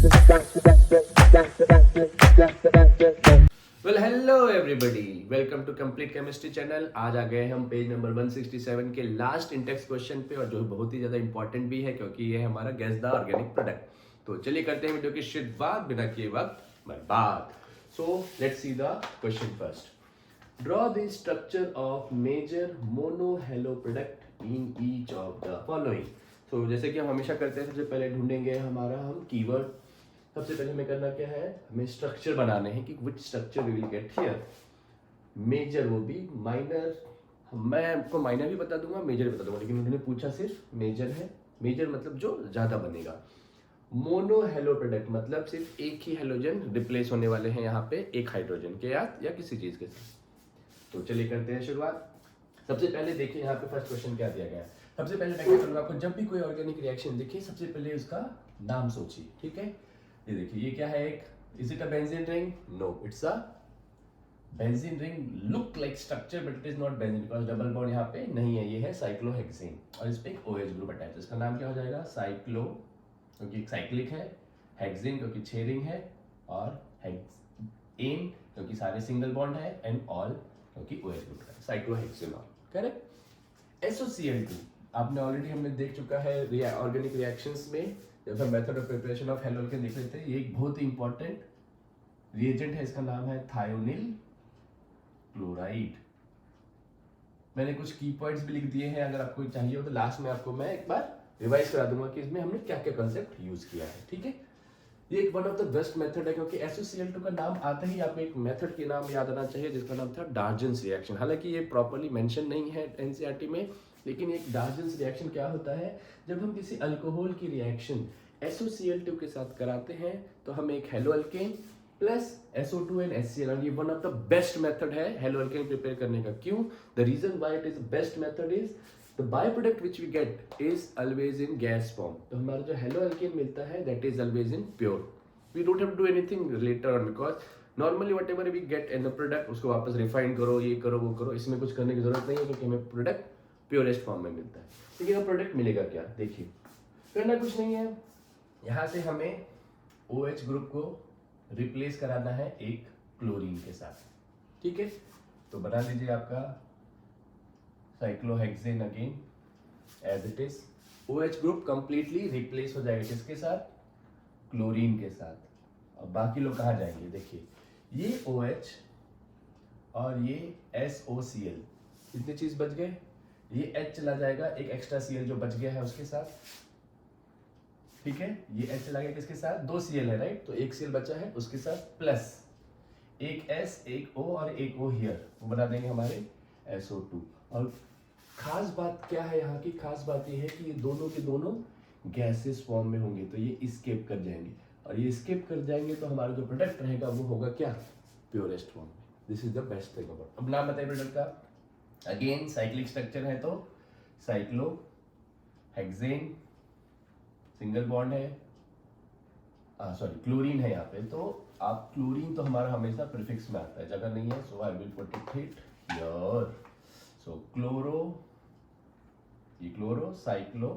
Well hello everybody, welcome to complete chemistry channel. आज आ गए हम पेज नंबर 167 के लास्ट इंडेक्स क्वेश्चन पे, और जो बहुत ही ज़्यादा इंपॉर्टेंट भी है क्योंकि ये है हमारा गेस द ऑर्गेनिक प्रोडक्ट। तो चलिए करते हैं वीडियो की शुरुआत बिना किए वक्त बर्बाद। So let's see the question first. Draw the structure of major monohalo product in each of the following. तो जैसे कि हम हमेशा करते हैं, सबसे पहले ढूंढेंगे हमारा हम कीवर्ड। सबसे पहले हमें करना क्या है, हमें स्ट्रक्चर बनाने हैं कि which structure we will get here. Major वो भी, माइनर मैं आपको माइनर भी बता दूंगा, मेजर भी बता दूंगा, लेकिन उन्होंने पूछा सिर्फ मेजर है। मेजर मतलब जो ज्यादा बनेगा। मोनो हेलो प्रोडक्ट मतलब सिर्फ एक ही हेलोजन रिप्लेस होने वाले हैं यहाँ पे एक हाइड्रोजन के साथ या किसी चीज के साथ। तो चलिए करते हैं शुरुआत। सबसे पहले देखिए यहाँ पे फर्स्ट क्वेश्चन क्या दिया गया है। सबसे पहले मैं क्या करूँगा, आपको जब भी कोई ऑर्गेनिक रिएक्शन देखिए सबसे पहले उसका नाम सोचिए, ठीक है। ये देखिए ये क्या है, एक is it a benzene ring? No, it's a benzene ring look like structure but it is not benzene because double bond यहाँ पे नहीं है। ये है साइक्लोहेक्सेन और इस पे एक OH ग्रुप अटैच है। इसका नाम क्या हो जाएगा, साइक्लो, क्योंकि साइक्लिक है, हेक्सेन क्योंकि 6 रिंग है, और हेक्सेन क्योंकि सारे सिंगल बॉन्ड है, एंड ऑल क्योंकि OH ग्रुप है, साइक्लोहेक्सेन। करेक्ट। SOCl2 आपने ऑलरेडी हमने देख चुका है ऑर्गेनिक रिएक्शंस में, जब हम method of preparation of halo alkane देख रहे थे। ये एक बहुत ही इंपॉर्टेंट रिएजेंट है, इसका नाम है थायोनिल क्लोराइड। मैंने कुछ की पॉइंट्स भी लिख दिए हैं, अगर आपको चाहिए हो तो लास्ट में आपको मैं एक बार रिवाइज करा दूंगा कि इसमें हमने क्या क्या कंसेप्ट यूज किया है, ठीक है। ये एक one of the best method है, क्योंकि SOCl2 का नाम आते ही आपको एक मेथड के नाम याद आना चाहिए जिसका नाम था डार्जेंस रिएक्शन। हालांकि ये प्रॉपर्ली मेंशन नहीं है NCERT में, लेकिन एक डार्जेंस रिएक्शन क्या होता है, जब हम किसी अल्कोहल की रिएक्शन SOCl2 के साथ कराते हैं तो हमें एक halo alkane plus SO2 and HCl, ये one of the best method है हेलो अल्केन प्रिपेयर करने का। क्यों? The reason why it is best method is the byproduct which we get is always in gas form। तो हमारा जो hello alkane मिलता है that is always in pure। we don't have to do anything later on because normally whatever we get in the product उसको वापस refine करो, ये करो वो करो, इसमें कुछ करने की जरूरत नहीं है, क्योंकि हमें प्रोडक्ट प्योरेस्ट फॉर्म में मिलता है। लेकिन अब प्रोडक्ट मिलेगा क्या, देखिए करना कुछ नहीं है, यहाँ से हमें OH ग्रुप को रिप्लेस कराना है एक क्लोरीन के साथ, ठीक है। तो बना दीजिए आपका cyclohexane again as it is. OH group completely replace हो जाएगा किसके साथ, क्लोरीन के साथ। अब बाकी लोग कहाँ जाएंगे, देखिए ये OH और ये SOCl, कितनी चीज बच गए, ये H चला जाएगा, एक एक्स्ट्रा Cl जो बच गया है उसके साथ, ठीक है। ये H चला गया किसके साथ, 2 Cl है राइट, तो एक Cl बचा है उसके साथ, प्लस एक S, एक O और एक O हियर, वो बना देंगे हमारे SO2। और खास बात क्या है, यहाँ की खास बात ये है कि ये दोनों के दोनों गैसेस फॉर्म में होंगे, तो ये स्केप कर जाएंगे, और ये स्केप कर जाएंगे तो हमारा जो प्रोडक्ट रहेगा वो होगा क्या, प्योरेस्ट फॉर्म में। This is the best thing about. अब नाम बताइए प्रोडक्ट का। अगेन साइक्लिक स्ट्रक्चर है तो साइक्लो हेक्सेन, सिंगल बॉन्ड है, सॉरी क्लोरीन है यहाँ पे, तो आप क्लोरीन तो हमारा हमेशा प्रीफिक्स में आता है, जगह नहीं है, so I will put it here. So chloro, ये क्लोरो, साइक्लो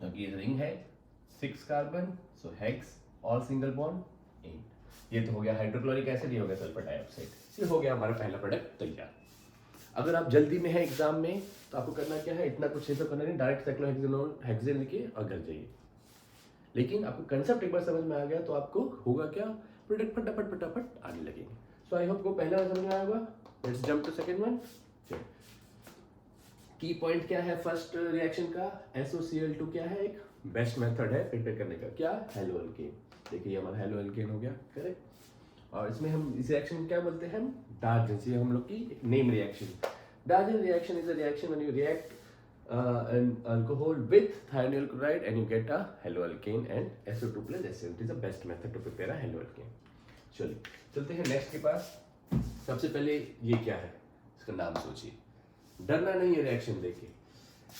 क्योंकि ये रिंग है, 6 carbon, so hex, all single bond 8। ये तो हो गया हाइड्रोक्लोरिक एसिड, ये हो गया सल्फर डाइऑक्साइड। ये हो गया हमारा पहला प्रोडक्ट तैयार। अगर आप जल्दी में है एग्जाम में तो आपको करना क्या है, इतना कुछ तो करना नहीं, डायरेक्ट साइक्लोहेक्सेन और हेक्सेन लिखिए और घर जाइए। लेकिन आपको कंसेप्ट एक बार समझ में आ गया तो आपको होगा क्या, प्रोडक्ट फटाफट फटाफट आने लगेंगे। सो आई होप को पहला समझ में आया होगा। Let's jump to second one. Key point क्या है फर्स्ट रिएक्शन का, SOCl2 क्या है, एक बेस्ट मेथड है प्रिपेयर करने का, क्या, हेलो अल्केन। देखिए हमारा हेलो अल्केन हो गया, करेक्ट। और इसमें हम इस रिएक्शन को क्या बोलते हैं, डार्जेंस, ये हम लोग की name reaction. डार्जेंस reaction is a reaction when you react an alcohol with thionyl chloride and you get a haloalkane and SO2 plus HCl। It is the best method to prepare a haloalkane। चलिए चलते हैं next के पास। सबसे पहले ये क्या है, इसका नाम सोचिए, डरना नहीं है रिएक्शन देखिए।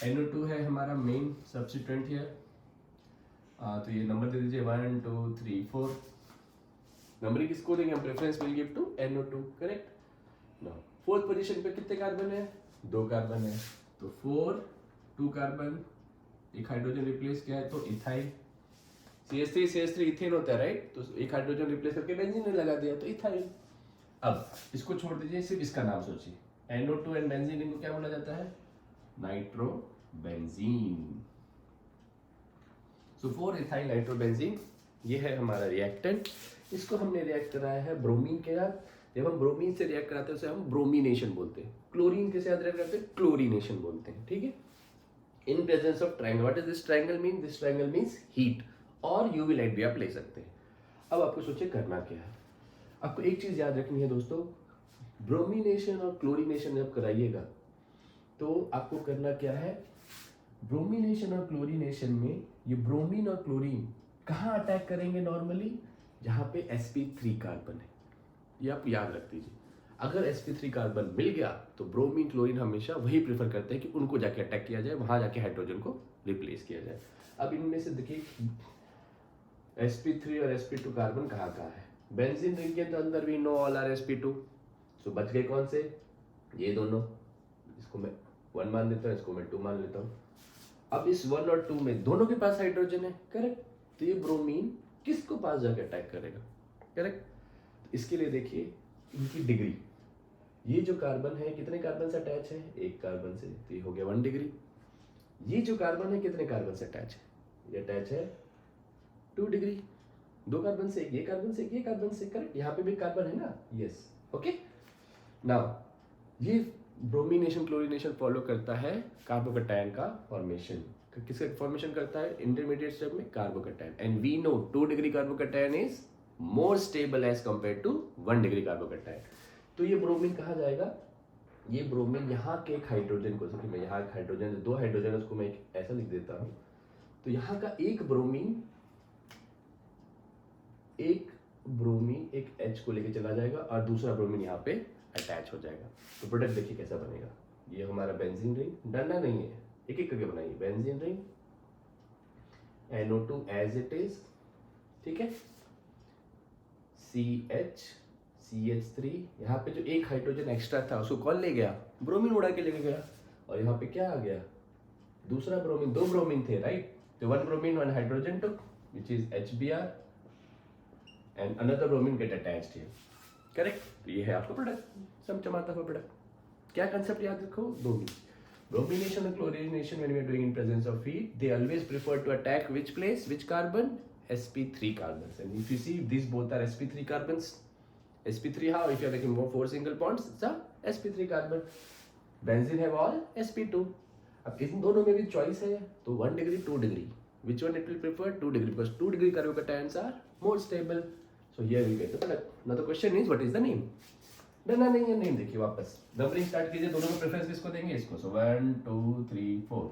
NO2 है हमारा मेन सब्स्टिट्यूएंट हियर, तो ये नंबर दे दीजिए 1 2 3 4। नंबरिंग किसको देंगे हम, preference will give to NO2, correct. Now fourth position पे कितने कार्बन है, 2 कार्बन है, तो 4 2 कार्बन, एक हाइड्रोजन रिप्लेस किया है तो इथाइल। CH3 इथेन होता है राइट, तो एक हाइड्रोजन रिप्लेस करके बेंजीन ने लगा दिया तो इथाइल। अब इसको छोड़ दीजिए, सिर्फ इसका नाम सोचिए, NO2 एंड बेंजीन, इनको क्या बोला जाता है? नाइट्रोबेंजीन। सो 4 इथाइल नाइट्रोबेंजीन, ये है हमारा रिएक्टेंट। इसको हमने रिएक्ट कराया है ब्रोमीन के साथ। जब हम ब्रोमीन से रिएक्ट कराते हैं उसे हम ब्रोमिनेशन बोलते हैं। क्लोरीन के साथ रिएक्ट करते हैं क्लोरीनेशन बोलते हैं, ठीक है। इन presence of triangle, what is this triangle mean? This triangle means heat, और यूवी लाइट भी आप ले सकते हैं। अब आपको सोचिए करना क्या है। आपको एक चीज याद रखनी है दोस्तों, ब्रोमिनेशन और क्लोरीनेशन जब कराइएगा तो आपको करना क्या है, ब्रोमिनेशन और क्लोरीनेशन में ये ब्रोमीन और क्लोरीन कहाँ अटैक करेंगे नॉर्मली? जहाँ पे sp3 कार्बन है, ये आप याद रख दीजिए। अगर sp3 कार्बन मिल गया तो ब्रोमीन क्लोरीन हमेशा वही प्रेफर करते हैं कि उनको जाके अटैक किया जाए, वहां जाके हाइड्रोजन को रिप्लेस किया जाए। अब इनमें से देखिए sp3 और sp2 कार्बन कहाँ कहाँ है? बेंजीन रिंग के अंदर भी नो ऑल आर sp2, सो बच गए कौन से? ये दोनों। इसको मैं 1 मान लेता हूँ, इसको मैं 2 मान लेता हूँ। अब इस 1 और 2 में दोनों के पास हाइड्रोजन है, करेक्ट। तो ये ब्रोमीन किसको पास जाके अटैक करेगा? करेक्ट। इसके लिए देखिए इनकी डिग्री, ये जो कार्बन है कितने कार्बन से अटैच है? एक कार्बन से, तो ये हो गया 1 डिग्री। ये जो कार्बन है कितने कार्बन से अटैच है? ये अटैच है 2 डिग्री। 2 कार्बन से, एक ये कार्बन से, एक ये कार्बन से, करेक्ट। यहाँ पे भी कार्बन है ना, यस, ओके। नाउ ये ब्रोमिनेशन क्लोरीनेशन फॉलो करता है कार्बोकैटायन का फॉर्मेशन। किसका फॉर्मेशन करता है इंटरमीडिएट स्टेप में? Carbocation. And we know 2 degree carbocation is more stable as compare to 1 degree carbocation. तो ये ब्रोमीन कहाँ जाएगा? ये ब्रोमीन यहाँ के एक हाइड्रोजन को, मैं यहाँ एक हाइड्रोजन, 2 हाइड्रोजन, उसको मैं ऐसा लिख देता हूँ। तो यहाँ का एक ब्रोमीन एक H को लेके चला जाएगा और दूसरा ब्रोमीन यहाँ पे अटैच हो जाएगा। तो प्रोडक्ट देखिए कैसा बनेगा। ये हमारा बेंजीन रिंग, डरना नहीं है, एक एक करके बनाइए। Benzene ring, NO2 as it is, ठीक है, CH3, यहाँ पे जो एक हाइड्रोजन एक्स्ट्रा था उसको कौन ले गया? ब्रोमीन उड़ा के लेके गया। और यहाँ पे क्या आ गया? दूसरा ब्रोमीन, 2 ब्रोमीन थे राइट, तो 1 bromine 1 hydrogen took which is HBr and another bromine get attached here, correct. ये है आपका प्रोडक्ट, चमचमाता हुआ प्रोडक्ट। क्या कंसेप्ट याद रखो? 2 bromination and chlorination when we are doing in presence of heat, they always prefer to attack which place, which carbon? sp3 carbons. And if you see these both are sp3 carbons. sp3 how? If you are making more 4 single bonds, it's a sp3 carbon. Benzene have all sp2. अब इन दोनों में भी choice है, तो 1 degree 2 degree, which one it will prefer? 2 degree, because 2 degree carbocations are more stable. So here we get the product. Now the question is what is the name? डरना नहीं है, name देखिए वापस नंबरिंग स्टार्ट कीजिए। दोनों में preference किसको देंगे? इसको। सो 1 2 3 4।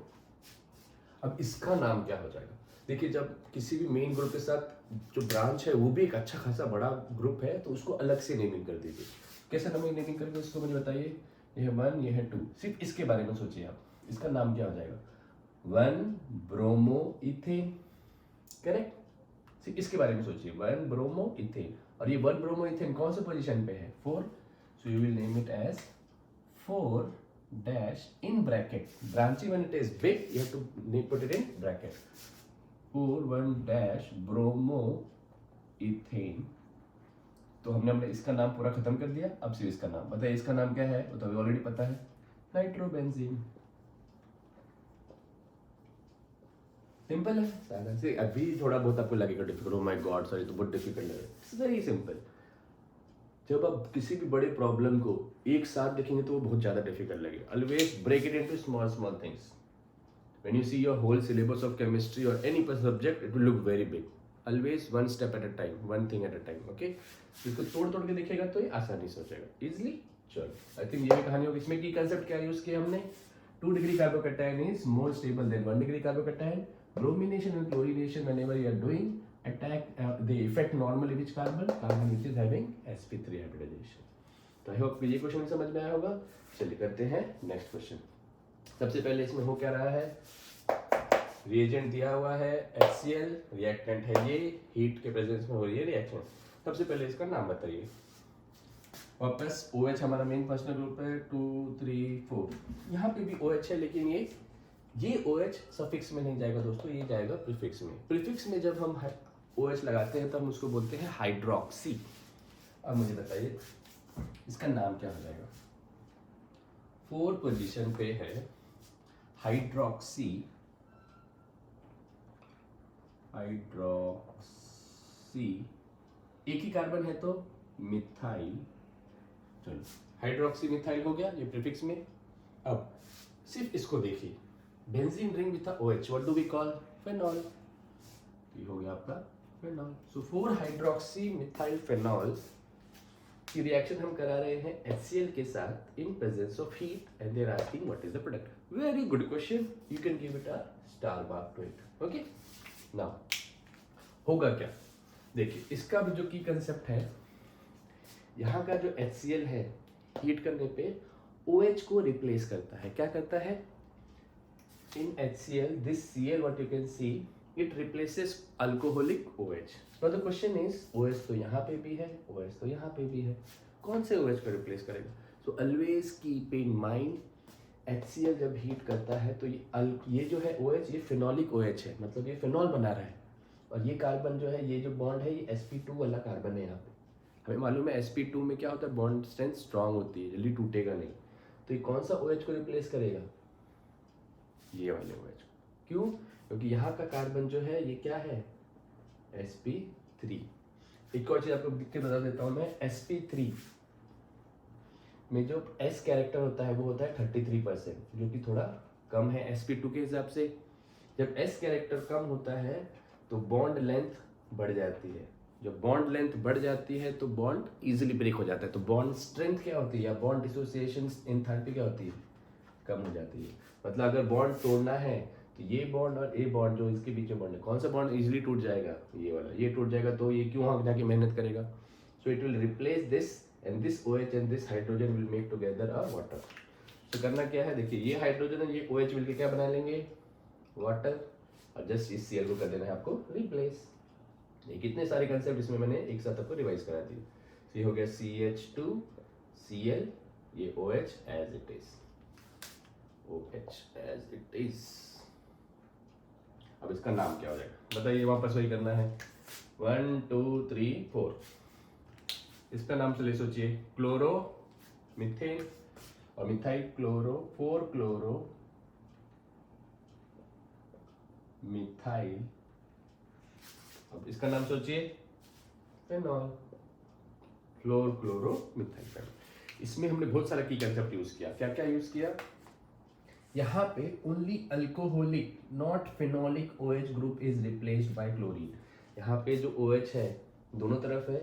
अब इसका नाम क्या हो जाएगा? देखिए जब किसी भी मेन ग्रुप के साथ जो ब्रांच है वो भी एक अच्छा खासा बड़ा ग्रुप है तो उसको अलग से नेमिंग कर दीजिए। कैसे नेमिंग करेंगे उसको मुझे बताइए। ये है 1, ये है 2, सिर्फ इसके बारे में सोचिए आप। इसका नाम क्या हो जाएगा? 1 ब्रोमो इथेन, करेक्ट। सिर्फ इसके बारे में सोचिए, 1 ब्रोमो इथेन। और ये 1 ब्रोमो इथेन कौन से पोजीशन पे है? 4। So you will name it as 4 dash in bracket. Branching when it is big, you have to put it in bracket. 4 1 dash bromo ethane. तो हमने इसका नाम पूरा खत्म कर दिया। अब सिर्फ इसका नाम बताइए, इसका नाम क्या है? वो तो अभी ऑलरेडी पता है, नाइट्रोबेंजीन। सिंपल है सारा से। अभी थोड़ा बहुत आपको लगेगा difficult, oh my God sorry, तो बहुत डिफिकल्ट लग रहा है। It's very simple. जब आप किसी भी बड़े प्रॉब्लम को एक साथ देखेंगे तो वो बहुत ज़्यादा डिफिकल्ट लगेगा। Always break it into small small things. When you see your whole syllabus of chemistry और any subject, it will look very big. Always 1 step at a time, 1 thing at a time, okay. इसको तोड़ तोड़ के देखिएगा तो ये आसानी से हो जाएगा, इजिली। चलो आई थिंक ये भी कहानी होगी। इसमें की कंसेप्ट क्या यूज किया हमने? 2 degree carbocation is more stable than 1 degree carbocation. Bromination and chlorination whenever you are doing attack the effect normally which carbon which is having sp3 hybridization. तो आई होप ये क्वेश्चन समझ में आया होगा। चलिए करते हैं नेक्स्ट क्वेश्चन। सबसे पहले इसमें हो क्या रहा है? रिएजेंट दिया हुआ है HCl, रिएक्टेंट है ये, हीट के प्रेजेंस में हो रही है रिएक्शन। सबसे पहले इसका नाम बताइए। वापस OH हमारा मेन फंक्शनल ग्रुप है, 2 3 4। यहाँ पे भी OH है, लेकिन ये OH सफिक्स में नहीं जाएगा दोस्तों, ये जाएगा प्रीफिक्स में। प्रीफिक्स में जब हम OH लगाते हैं तो हम उसको बोलते हैं हाइड्रोक्सी। अब मुझे बताइए इसका नाम क्या हो जाएगा? 4 पोजीशन पे है हाइड्रोक्सी, एक ही कार्बन है तो मिथाइल। चलो हाइड्रोक्सी मिथाइल हो गया ये प्रीफिक्स में। अब सिर्फ इसको देखिए, benzene ring with OH, what do we call? Phenol. ये हो गया आपका phenol. So 4 hydroxy methyl phenol की रिएक्शन हम करा रहे हैं HCl के साथ in presence of heat and they are asking what is the product. Very good question, you can give it a star mark to it. Okay, now होगा क्या? देखिए इसका भी जो की कंसेप्ट है, यहाँ का जो HCl है हीट करने पे OH को रिप्लेस करता है। क्या करता है? इन HCl this Cl what you can see it replaces alcoholic OH. Now the question is OH तो यहाँ पे भी है, OH तो यहाँ पे भी है, कौन से OH को रिप्लेस करेगा? So always keep in mind HCl जब हीट करता है तो ये जो है OH ये फिनोलिक OH है, मतलब ये फिनॉल बना रहा है। और ये कार्बन जो है, ये जो बॉन्ड है, ये sp2 वाला कार्बन है। यहाँ पे हमें मालूम है sp2 में क्या होता है, बॉन्ड स्ट्रेंथ स्ट्रांग होती है, जल्दी टूटेगा नहीं। तो ये कौन सा OH को रिप्लेस करेगा? ये वाले OH। क्यों? क्योंकि यहाँ का कार्बन जो है ये क्या है, sp3। एक और चीज आपको लिख के बता देता हूँ मैं, sp3 में जो s कैरेक्टर होता है वो होता है 33%, जो कि थोड़ा कम है sp2 के हिसाब से। जब s कैरेक्टर कम होता है तो बॉन्ड लेंथ बढ़ जाती है। जब बॉन्ड लेंथ बढ़ जाती है तो बॉन्ड इजीली ब्रेक हो जाता है। तो बॉन्ड स्ट्रेंथ क्या होती है, या बॉन्ड डिसोसिएशन एंथैल्पी क्या होती है, कम हो जाती है। मतलब अगर बॉन्ड तोड़ना है तो ये बॉन्ड और ए बॉन्ड जो इसके बीच में बॉन्ड है, कौन सा बॉन्ड इजीली टूट जाएगा? ये वाला। ये टूट जाएगा तो ये क्यों वहां जाके मेहनत करेगा? So it will replace this and this OH and this hydrogen will make together a water. तो करना क्या है, देखिए ये हाइड्रोजन और ये OH मिलकर क्या बना लेंगे, वाटर। और जस्ट इस Cl को कर देना है आपको रिप्लेस। ये कितने सारे कंसेप्ट इसमें मैंने एक साथ आपको रिवाइज करा दिए। ये हो गया CH2 Cl, ये OH as it is, OH as it is। अब इसका नाम क्या हो जाएगा बताइए, वापस वही करना है। 1 2 3 4। इसका नाम चलिए सोचिए, क्लोरो मीथेन और मिथाइल क्लोरो, 4 क्लोरो मिथाइल। अब इसका नाम सोचिए phenol, floor chloro methyl phenol. इसमें हमने बहुत सारा की कंसेप्ट यूज किया। क्या क्या यूज किया? यहाँ पे only alcoholic not phenolic OH group is replaced by chlorine. यहाँ पे जो OH है दोनों तरफ है,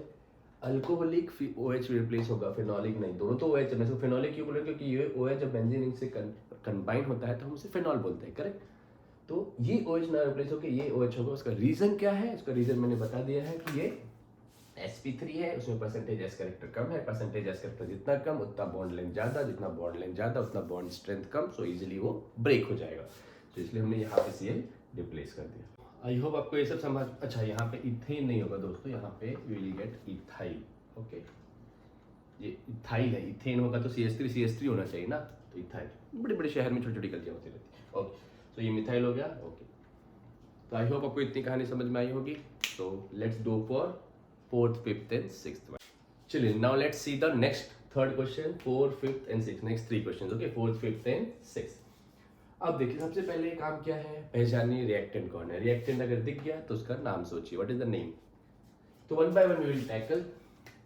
अल्कोहलिक OH रिप्लेस होगा, फिनोलिक नहीं। दोनों तो OH है। मैं फिनोलिक क्यों बोल रहा हूँ? क्योंकि ये OH जब बेंजीन रिंग से कंबाइन होता है तो हम उसे फिनॉल बोलते हैं, करेक्ट? तो ये OH ना रिप्लेस होकर ये OH होगा। उसका रीजन क्या है? उसका रीजन मैंने बता दिया है कि ये sp3 है, उसमें परसेंटेज s कैरेक्टर कम है। परसेंटेज s कैरेक्टर जितना कम उतना बॉन्ड लेंथ ज्यादा, जितना बॉन्ड लेंथ ज्यादा उतना बॉन्ड स्ट्रेंथ कम, सो इजीली वो ब्रेक हो जाएगा। तो इसलिए हमने यहाँ पे Cl रिप्लेस कर दिया। आई होप आपको ये सब समझ। अच्छा यहाँ पे इथेन नहीं होगा दोस्तों, यहाँ पे we will get ethyl. Okay, ये इथाइल है, इथेन होगा तो CH3 होना चाहिए ना, तो इथाइल। बड़े बड़े शहर में छोटी छोटी गलतियाँ होती रहती है। ओके, तो ये मिथाइल हो गया। ओके, तो आई होप आपको इतनी कहानी समझ में आई होगी। तो let's go for 4th, 5th and 6th one. चलिए, now let's see the next third question, 4th, 5th and 6th. Next 3 questions, okay? 4th, 5th and 6th. अब देखिए सबसे पहले काम क्या है, पहचानिए रिएक्टेंट कौन है। रिएक्टेंट अगर दिख गया तो उसका नाम सोचिए, व्हाट इज द नेम। तो 1 by 1 वी विल टैकल।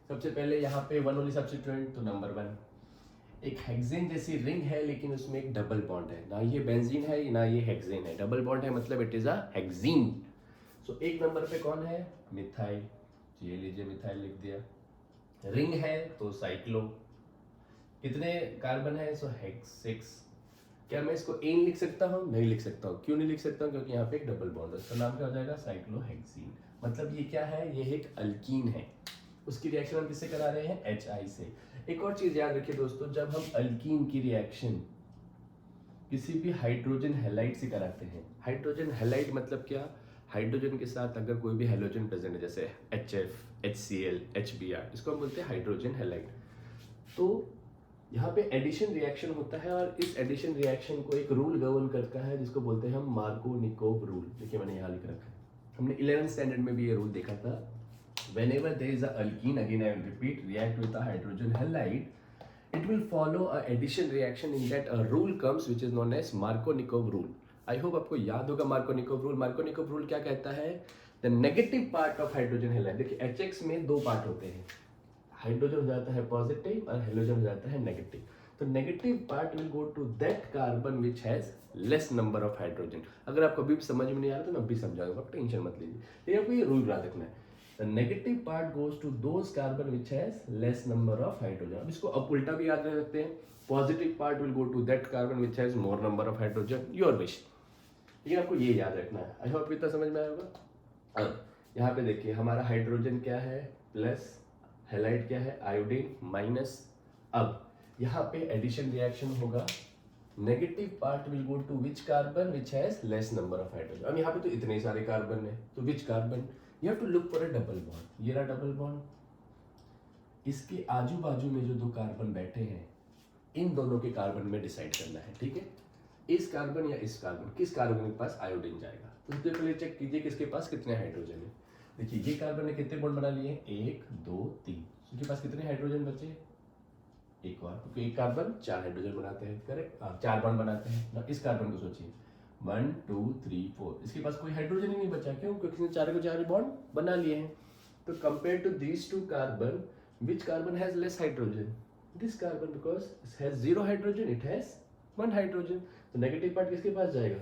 सबसे पहले यहाँ पे 1 ओनली सब्स्टिट्यूएंट, तो नंबर 1 एक हेक्सेन जैसी रिंग है लेकिन उसमें एक डबल बॉन्ड है। ना ये बेंजीन है ना ये हेक्सेन है, डबल बॉन्ड है मतलब इट इज अ हेक्सीन। सो एक नंबर पे कौन है, मिथाइल। ये लीजिए मिथाइल लिख दिया। रिंग है तो साइक्लो। कितने कार्बन है, सो हेक्स 6। क्या मैं इसको एन लिख सकता हूँ? नहीं लिख सकता हूँ। क्यों नहीं लिख सकता हूँ? क्योंकि यहाँ पे एक डबल बॉन्ड है। इसका नाम क्या हो जाएगा, साइक्लोहेक्सीन। मतलब ये क्या है, ये एक अल्कीन है। उसकी रिएक्शन हम किससे करा रहे हैं, HI से। एक और चीज याद रखिए दोस्तों, जब हम अल्कीन की रिएक्शन किसी भी हाइड्रोजन हैलाइड से कराते हैं, हाइड्रोजन हैलाइड मतलब क्या, हाइड्रोजन के साथ अगर कोई भी हैलोजन प्रेजेंट है, जैसे HF, HCl, HBr, इसको हम बोलते हैं हाइड्रोजन हैलाइड। तो यहाँ पे एडिशन रिएक्शन होता है और इस एडिशन रिएक्शन को एक रूल गवर्न करता है जिसको बोलते हैं हम मार्कोनिकोव रूल। देखिए मैंने यहाँ लिख रखा है, हमने 11th स्टैंडर्ड में भी ये रूल देखा था। Whenever there is a alkene, again I will repeat, react with a hydrogen halide, it will follow a addition reaction. In that a rule comes which is known as Markovnikov rule. I hope आपको याद होगा Markovnikov rule. Markovnikov rule क्या कहता है? The negative part of hydrogen halide, देखिए HX में दो part होते हैं, हाइड्रोजन हो जाता है पॉजिटिव और हेलोजन हो जाता है नेगेटिव। तो negative part will go to that carbon which has less number of hydrogen. अगर आपको अभी समझ में नहीं आ रहा तो मैं अभी समझाऊंगा, आप टेंशन मत लीजिए, लेकिन आपको ये रूल याद रखना है। The negative part goes to those carbon which has less number of hydrogen. अब इसको अब उल्टा भी याद रख सकते हैं, positive part will go to that carbon which has more number of hydrogen, your wish. लेकिन आपको ये याद रखना है। आई होप इतना समझ में आया होगा। अब यहाँ पे देखिए हमारा हाइड्रोजन क्या है प्लस, हैलाइड क्या है आयोडीन माइनस। अब यहाँ पे एडिशन रिएक्शन होगा, negative part will go to which carbon which has less number of hydrogen. अब यहाँ पे तो इतने सारे कार्बन है, तो which carbon, you have to look for a double bond. ये रहा डबल बॉन्ड, इसके आजू बाजू में जो दो कार्बन बैठे हैं इन दोनों के कार्बन में डिसाइड करना है, ठीक है। इस कार्बन या इस कार्बन, किस कार्बन के पास आयोडीन जाएगा। तो सबसे पहले चेक कीजिए किसके पास कितने हाइड्रोजन है। देखिए ये कार्बन ने कितने बॉन्ड बना लिए, 1 2 3, इसके पास कितने हाइड्रोजन बचे, एक और, क्योंकि एक कार्बन 4 हाइड्रोजन बनाते हैं, करेक्ट, 4 बॉन्ड बनाते हैं ना। इस कार्बन को सोचिए 1 2 3 4, इसके पास कोई हाइड्रोजन ही नहीं बचा, क्यों, क्योंकि इसने 4 को 4 बॉन्ड बना लिए हैं। तो compare to these two carbon, which carbon has less hydrogen, this carbon, because it has 0 hydrogen, it has 1 hydrogen. तो नेगेटिव पार्ट किसके पास जाएगा,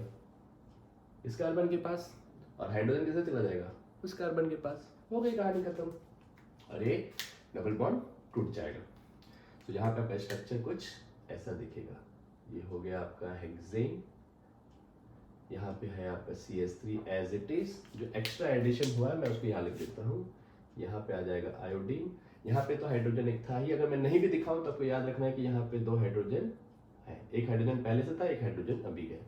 इस कार्बन के पास, और हाइड्रोजन किससे चला जाएगा, उस कार्बन के पास। हो गई कहानी खत्म, अरे डबल बॉन्ड टूट जाएगा। तो यहाँ पे आपका स्ट्रक्चर कुछ ऐसा दिखेगा। ये हो गया आपका हेक्सेन, यहाँ पे है आपका CH3 एज इट इज, जो एक्स्ट्रा एडिशन हुआ है मैं उसको यहाँ लिख देता हूँ। यहाँ पे आ जाएगा आयोडीन, यहाँ पे तो हाइड्रोजन एक था ही, अगर मैं नहीं भी दिखाऊं तो आपको याद रखना है कि यहाँ पे 2 हाइड्रोजन है, एक हाइड्रोजन पहले से था, एक हाइड्रोजन अभी है।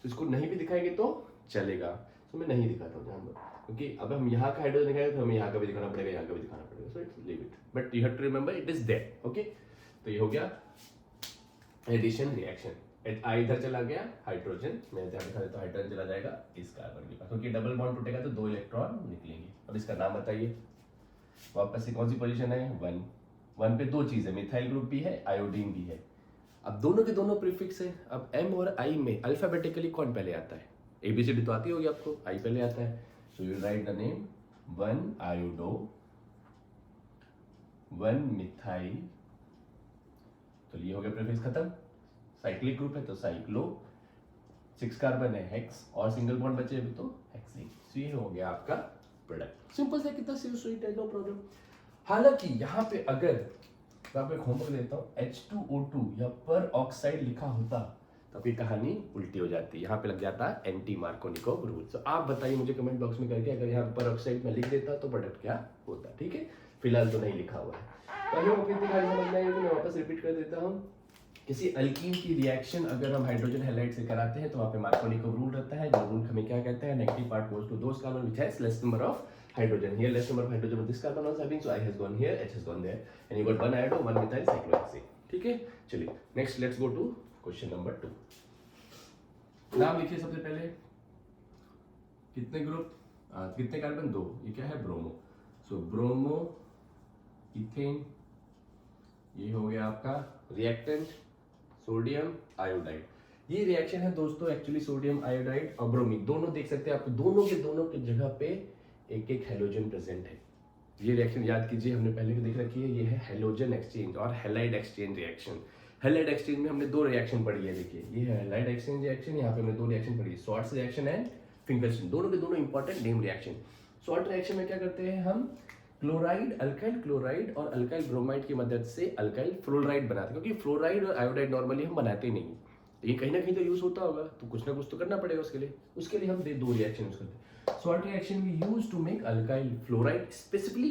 तो इसको नहीं भी दिखाएंगे तो चलेगा, तो मैं नहीं दिखाता हूँ यहाँ पर, क्योंकि अब हम यहाँ का हाइड्रोजन दिखाएंगे तो हमें यहाँ का भी दिखाना पड़ेगा, यहाँ का भी दिखाना पड़ेगा, so it's leave it, but you have to remember it is there, okay. तो ये हो गया एडिशन रिएक्शन। इधर चला गया हाइड्रोजन, मैं ध्यान दिखा देता हूँ, हाइड्रोजन चला जाएगा इस कार्बन के पास, क्योंकि डबल बॉन्ड टूटेगा तो 2 इलेक्ट्रॉन निकलेंगे। अब इसका नाम बताइए, वापस से कौन सी पोजीशन है, 1 1 पे 2 चीजें, मिथाइल ग्रुप भी है, आयोडीन भी है। अब दोनों के दोनों प्रीफिक्स है। अब M और I में अल्फाबेटिकली कौन पहले आता है, ABCD तो आती होगी आपको, I पहले आता है, so you right the name 1 iodo 1 methyl, तो ये हो गया प्रीफिक्स खत्म। साइक्लिक ग्रुप है तो साइक्लो, 6 कार्बन है हेक्स, और सिंगल बॉन्ड बचे अभी तो हेक्सेन। सो ये हो गया आपका प्रोडक्ट, सिंपल सा, कितना स्वीट है, नो प्रॉब्लम। हालांकि यहाँ पे अगर मैं आपको एक होमवर्क देता हूँ, H2O2 या पर ऑक्साइड लिखा होता तो आपकी कहानी उल्टी हो जाती, यहाँ पे लग जाता एंटी मार्कोनिकोव रूल। तो आप बताइए मुझे कमेंट बॉक्स में करके, अगर यहाँ पर ऑक्साइड में लिख देता तो प्रोडक्ट क्या होता, ठीक है। फिलहाल तो नहीं लिखा हुआ है। तो अभी वो कितनी कहानी समझ में आई, तो मैं वापस रिपीट कर देता हूँ। किसी अल्कीन की रिएक्शन अगर हम हाइड्रोजन हैलाइड से कराते हैं तो वहाँ पे मार्कोनिकोव रूल रहता है, जो रूल हमें क्या कहते हैं, negative part goes to those carbon which has less number of hydrogen. Here less number of hydrogen with this carbon also having, so I has gone here, H has gone there, and you got 1 iodine, 1 methyl cyclohexane. ठीक है, चलिए next let's go to question number 2. नाम लिखिए सबसे पहले, कितने group, कितने carbon, 2, ये क्या है, ब्रोमो, सो ब्रोमो इथेन, ये हो गया आपका रिएक्टेंट सोडियम आयोडाइड। ये रिएक्शन है दोस्तों एक्चुअली सोडियम आयोडाइड और ब्रोमीन, दोनों देख सकते हैं आप, दोनों के जगह पे एक एक हेलोजन प्रेजेंट है। ये रिएक्शन याद कीजिए, हमने पहले भी देख रखी है, ये है हेलोजन एक्सचेंज और halide exchange reaction. Halide exchange में हमने 2 रिएक्शन पढ़ी है, देखिए ये है हैलाइड एक्सचेंज रिएक्शन, यहाँ पे हमने 2 रिएक्शन पढ़ी है, शॉर्ट्स रिएक्शन एंड फिंगर्स्टीन, दोनों के दोनों important name reaction. Short reaction में क्या करते हैं हम, क्लोराइड, अल्काइल क्लोराइड और अल्काइल ब्रोमाइड की मदद से अल्काइल फ्लोराइड बनाते हैं, क्योंकि फ्लोराइड और आयोडाइड नॉर्मली हम बनाते ही नहीं, ये कहीं ना कहीं तो यूज होता होगा, तो कुछ ना कुछ तो करना पड़ेगा उसके लिए हम 2 रिएक्शन यूज करते हैं। Salt reaction we use to make alkyl fluoride specifically,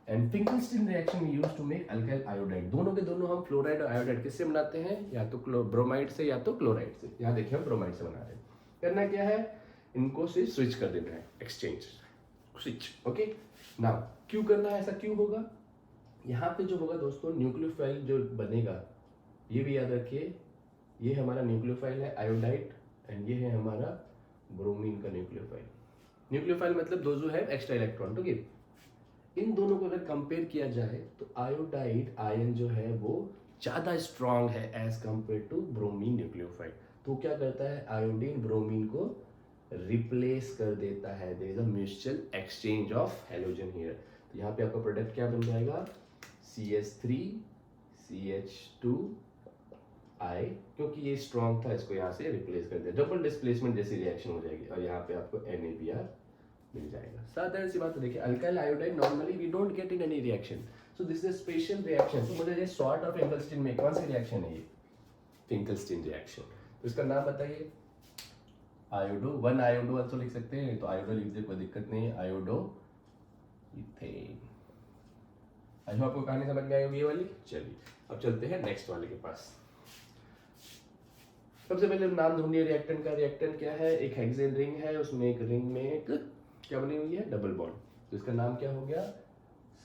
and Finkelstein reaction we use to make alkyl iodide. दोनों के दोनों हम फ्लोराइड और आयोडाइड किससे बनाते हैं, या तो ब्रोमाइड से या तो क्लोराइड से। यहाँ देखिए हम ब्रोमाइड से बना रहे हैं। करना क्या है, इनको से स्विच कर देना है, एक्सचेंज स्विच, ओके। नाउ क्यों करना है, ऐसा क्यों होगा, यहाँ पे जो होगा दोस्तों न्यूक्लियोफाइल जो बनेगा, ये भी याद रखिए, ये हमारा न्यूक्लियोफाइल है आयोडाइड, एंड ये है हमारा ब्रोमीन का न्यूक्लियोफाइल। न्यूक्लियोफाइल मतलब those who have extra electron to give. इन दोनों को अगर कंपेयर किया जाए तो आयोडाइड आयन जो है वो ज़्यादा स्ट्रांग है as compare to bromine nucleophile. तो क्या करता है, आयोडीन ब्रोमीन को रिप्लेस कर देता है। There is a mutual exchange of halogen here. तो यहाँ पे आपका प्रोडक्ट क्या बन जाएगा, CH3CH2I, क्योंकि ये स्ट्रांग था इसको यहाँ से रिप्लेस कर दिया। डबल डिस्प्लेसमेंट जैसी रिएक्शन हो जाएगी और यहाँ पे आपको NaBr मिल जाएगा। साधारण सी बात है, देखिए alkyl iodide normally we don't get in any reaction, so this is special reaction. तो मुझे ये सॉर्ट ऑफ फिंकलस्टीन में कौन सी रिएक्शन है, ये फिंकलस्टीन रिएक्शन। तो इसका नाम बताइए, आयोडो, 1 आयोडो आल्सो लिख सकते हैं, तो आयोडो लिख दे, कोई दिक्कत नहीं है, आयोडो इथेन। आई होप आपको कहानी समझ में आई होगी ये वाली। चलिए अब चलते हैं नेक्स्ट वाले के पास। सबसे पहले नाम ढूंढिए रिएक्टेंट का। रिएक्टेंट क्या है, एक हेक्सेन रिंग है, उसमें एक रिंग में एक क्या बनी हुई है, डबल बॉन्ड। तो इसका नाम क्या हो गया,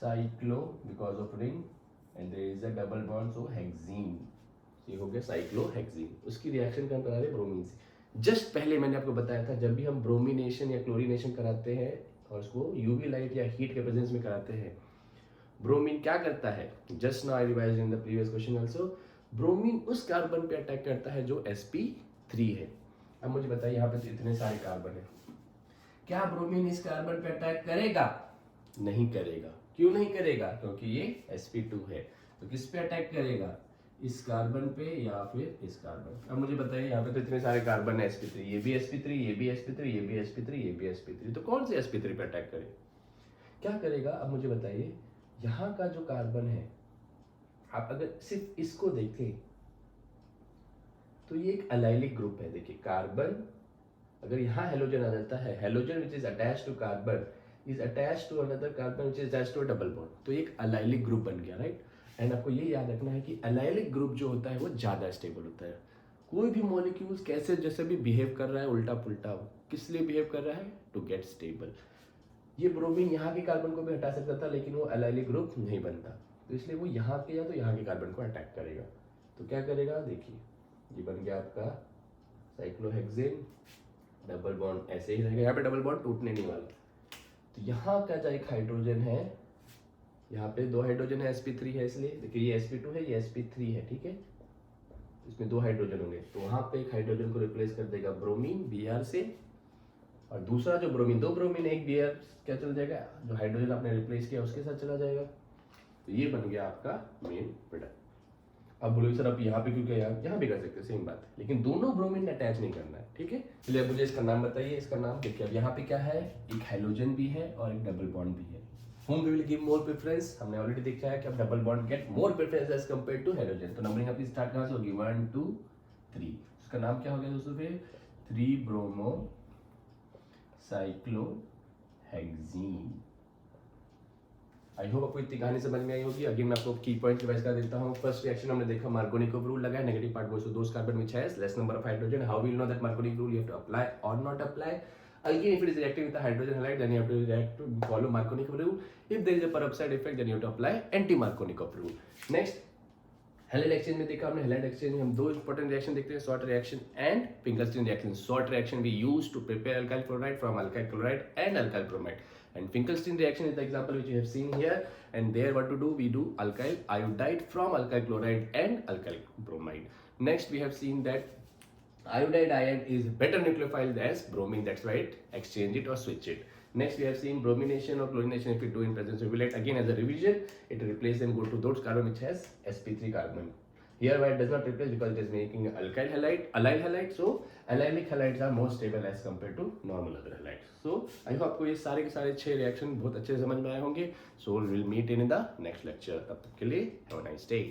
cyclo, because of ring and there is a double bond, so hexene. ये हो गया साइक्लोहेक्सीन। उसकी रिएक्शन हम करा रहे ब्रोमीन से। जस्ट पहले मैंने आपको बताया था, जब भी हम ब्रोमिनेशन या क्लोरीनेशन कराते हैं और उसको यूवी लाइट या हीट के प्रेजेंस में कराते हैं, ब्रोमीन क्या करता है, just now I revised in the previous question also, bromine उस कार्बन पे अटैक करता है जो sp3 है। अब मुझे बताइए, यहाँ पे तो इतने सारे कार्बन है, क्या ब्रोमीन इस कार्बन पे अटैक करेगा? नहीं करेगा। क्यों नहीं करेगा? क्योंकि ये sp2 है। तो किस पे अटैक करेगा, इस कार्बन पे या फिर इस कार्बन। अब मुझे बताइए, यहाँ पे तो इतने सारे कार्बन है sp3, ये भी sp3, ये भी sp3, ये भी sp3, ये भी sp3, तो कौन से sp3 पे अटैक करे, क्या करेगा? अब मुझे बताइए, यहाँ का जो कार्बन है, आप अगर सिर्फ इसको देखें तो ये एक अलाइलिक ग्रुप है। देखिए कार्बन, अगर यहाँ हेलोजन आ जाता है, halogen which is attached to carbon is attached to another carbon which is attached to a double bond, तो एक अलाइलिक ग्रुप बन गया, राइट। एंड आपको ये याद रखना है कि अलाइलिक ग्रुप जो होता है वो ज़्यादा स्टेबल होता है। कोई भी मॉलिक्यूल्स कैसे जैसे भी बिहेव कर रहा है उल्टा पुल्टा, किस लिए बिहेव कर रहा है, टू गेट स्टेबल। ये ब्रोमीन यहाँ के कार्बन को भी हटा सकता था, लेकिन वो अलाइलिक ग्रुप नहीं बनता, तो इसलिए वो यहाँ के या तो यहाँ के कार्बन को अटैक करेगा। तो क्या करेगा, देखिए ये बन गया आपका साइक्लोहेक्सेन, डबल बॉन्ड ऐसे ही रहेगा, यहाँ पे डबल बॉन्ड टूटने नहीं वाला। तो यहाँ का जो एक हाइड्रोजन है, यहाँ पे 2 हाइड्रोजन है, sp3 है, इसलिए देखिए ये sp2 है, ये sp3 है, ठीक है, इसमें 2 हाइड्रोजन होंगे, तो वहाँ पे एक हाइड्रोजन को रिप्लेस कर देगा ब्रोमीन Br से, और दूसरा जो ब्रोमीन, 2 ब्रोमीन एक Br क्या चल जाएगा, जो हाइड्रोजन आपने रिप्लेस किया उसके साथ चला जाएगा। तो ये बन गया आपका मेन प्रोडक्ट। अब बोलो सर आप यहाँ पे क्यों गया, यहाँ भी कर सकते हैं, सेम बात है, लेकिन दोनों ब्रोमीन अटैच नहीं करना है, ठीक है। चलिए अब मुझे इसका नाम बताइए। इसका नाम देखिए, अब यहाँ पे क्या है, एक हाइड्रोजन भी है और एक डबल बॉन्ड भी है। whom we will give more preference, हमने ऑलरेडी देखा है कि अब double bond get more preference as compare to hydrogen. तो नंबरिंग अपनी स्टार्ट कहाँ से होगी, 1 2 3। उसका नाम क्या हो गया दोस्तों, फिर 3 ब्रोमो साइक्लोहेक्सीन। आई होप आपको इतनी कहानी समझ में आई होगी। अगेन मैं आपको की पॉइंट रिवाइज कर देता हूँ। फर्स्ट रिएक्शन हमने देखा, मार्कोनिकोव रूल लगा है, negative part goes to those carbon which has less number of hydrogen. How we will know that Markovnikov rule, you have to apply और not apply. Again, if it is reacting with a hydrogen halide, then you have to react to follow Markovnikov rule. If there is a peroxide effect, then you have to apply anti-Markovnikov rule. Next, Halide exchange में देखा हमने, Halide exchange में हम 2 important reaction देखते हैं, salt reaction and Finkelstein reaction. Salt reaction we use to prepare alkyl chloride from alkyl chloride and alkyl bromide. And Finkelstein reaction is the example which you have seen here. And there what to do? We do alkyl iodide from alkyl chloride and alkyl bromide. Next, we have seen that iodide ion is better nucleophile as bromine, that's why it exchange it or switch it. Next, we have seen bromination or chlorination if we do in presence of light. Again, as a revision, it replaces and go to those carbon which has sp3 carbon. Here, why it does not replace, because it is making alkyl halide. So, allylic halides are more stable as compared to normal other halides. So, I hope आपको ये सारे के सारे 6 reaction बहुत अच्छे से समझ में आए होंगे. So, we will meet in the next lecture. तब तक के लिए have a nice day.